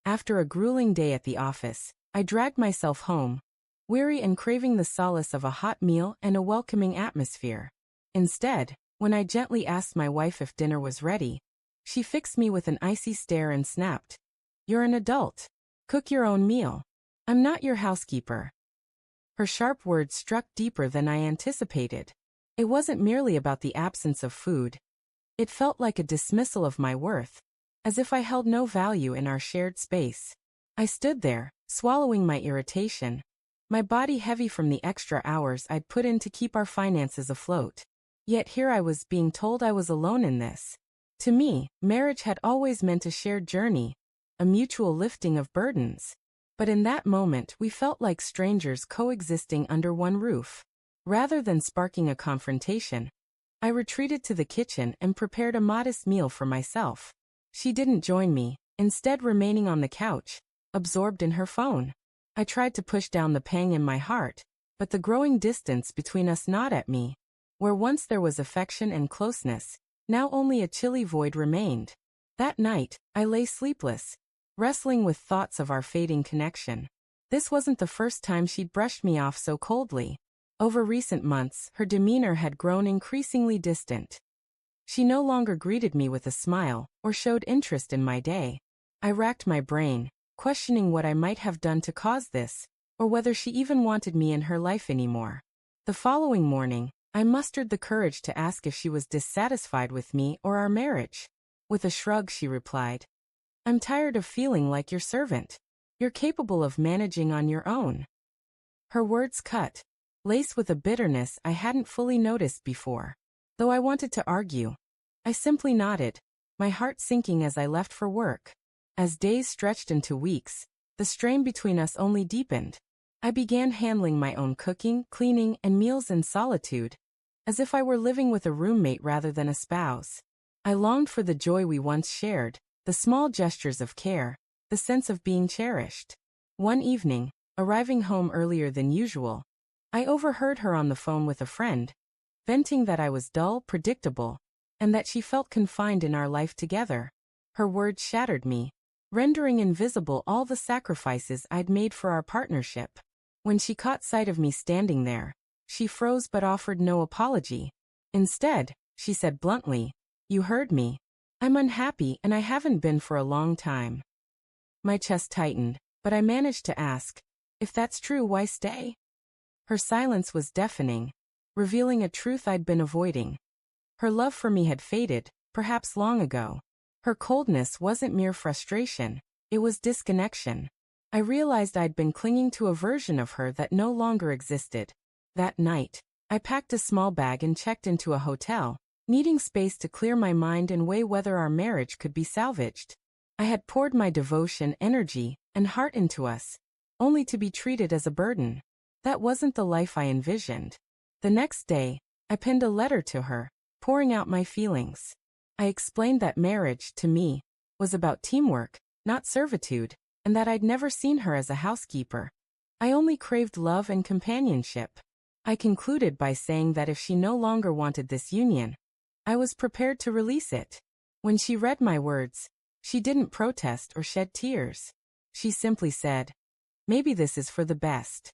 After a grueling day at the office, I dragged myself home, weary and craving the solace of a hot meal and a welcoming atmosphere. Instead, when I gently asked my wife if dinner was ready, she fixed me with an icy stare and snapped, "You're an adult. Cook your own meal. I'm not your housekeeper." Her sharp words struck deeper than I anticipated. It wasn't merely about the absence of food. It felt like a dismissal of my worth, as if I held no value in our shared space. I stood there, swallowing my irritation, my body heavy from the extra hours I'd put in to keep our finances afloat. Yet here I was being told I was alone in this. To me, marriage had always meant a shared journey, a mutual lifting of burdens. But in that moment we felt like strangers coexisting under one roof. Rather than sparking a confrontation, I retreated to the kitchen and prepared a modest meal for myself. She didn't join me, instead remaining on the couch, absorbed in her phone. I tried to push down the pang in my heart, but the growing distance between us gnawed at me. Where once there was affection and closeness, now only a chilly void remained. That night, I lay sleepless, wrestling with thoughts of our fading connection. This wasn't the first time she'd brushed me off so coldly. Over recent months, her demeanor had grown increasingly distant. She no longer greeted me with a smile or showed interest in my day. I racked my brain, questioning what I might have done to cause this, or whether she even wanted me in her life anymore. The following morning, I mustered the courage to ask if she was dissatisfied with me or our marriage. With a shrug, she replied, "I'm tired of feeling like your servant. You're capable of managing on your own." Her words cut, laced with a bitterness I hadn't fully noticed before. Though I wanted to argue, I simply nodded, my heart sinking as I left for work. As days stretched into weeks, the strain between us only deepened. I began handling my own cooking, cleaning, and meals in solitude, as if I were living with a roommate rather than a spouse. I longed for the joy we once shared, the small gestures of care, the sense of being cherished. One evening, arriving home earlier than usual, I overheard her on the phone with a friend, venting that I was dull, predictable, and that she felt confined in our life together. Her words shattered me, rendering invisible all the sacrifices I'd made for our partnership. When she caught sight of me standing there, she froze but offered no apology. Instead, she said bluntly, "You heard me. I'm unhappy and I haven't been for a long time." My chest tightened, but I managed to ask, "If that's true, why stay?" Her silence was deafening, revealing a truth I'd been avoiding. Her love for me had faded, perhaps long ago. Her coldness wasn't mere frustration, it was disconnection. I realized I'd been clinging to a version of her that no longer existed. That night, I packed a small bag and checked into a hotel, needing space to clear my mind and weigh whether our marriage could be salvaged. I had poured my devotion, energy, and heart into us, only to be treated as a burden. That wasn't the life I envisioned. The next day, I penned a letter to her, pouring out my feelings. I explained that marriage, to me, was about teamwork, not servitude, and that I'd never seen her as a housekeeper. I only craved love and companionship. I concluded by saying that if she no longer wanted this union, I was prepared to release it. When she read my words, she didn't protest or shed tears. She simply said, "Maybe this is for the best."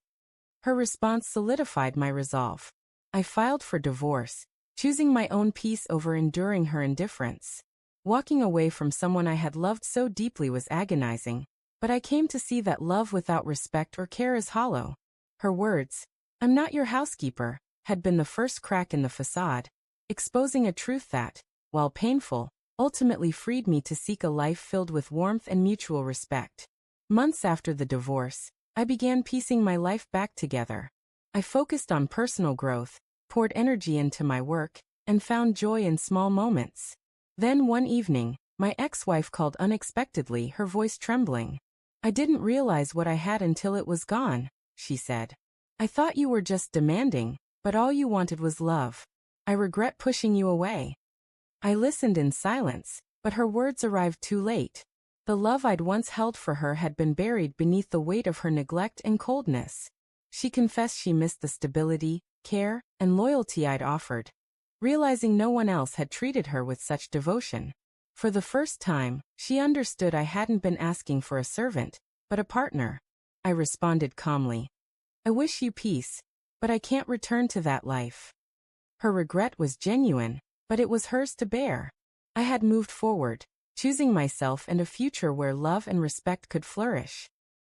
Her response solidified my resolve. I filed for divorce, choosing my own peace over enduring her indifference. Walking away from someone I had loved so deeply was agonizing, but I came to see that love without respect or care is hollow. Her words, "I'm not your housekeeper," had been the first crack in the facade, exposing a truth that, while painful, ultimately freed me to seek a life filled with warmth and mutual respect. Months after the divorce, I began piecing my life back together. I focused on personal growth, poured energy into my work, and found joy in small moments. Then one evening, my ex-wife called unexpectedly, her voice trembling. "I didn't realize what I had until it was gone," she said. "I thought you were just demanding, but all you wanted was love. I regret pushing you away." I listened in silence, but her words arrived too late. The love I'd once held for her had been buried beneath the weight of her neglect and coldness. She confessed she missed the stability, care, and loyalty I'd offered, realizing no one else had treated her with such devotion. For the first time, she understood I hadn't been asking for a servant, but a partner. I responded calmly. I wish you peace, but I can't return to that life. Her regret was genuine, but it was hers to bear. I had moved forward, choosing myself and a future where love and respect could flourish.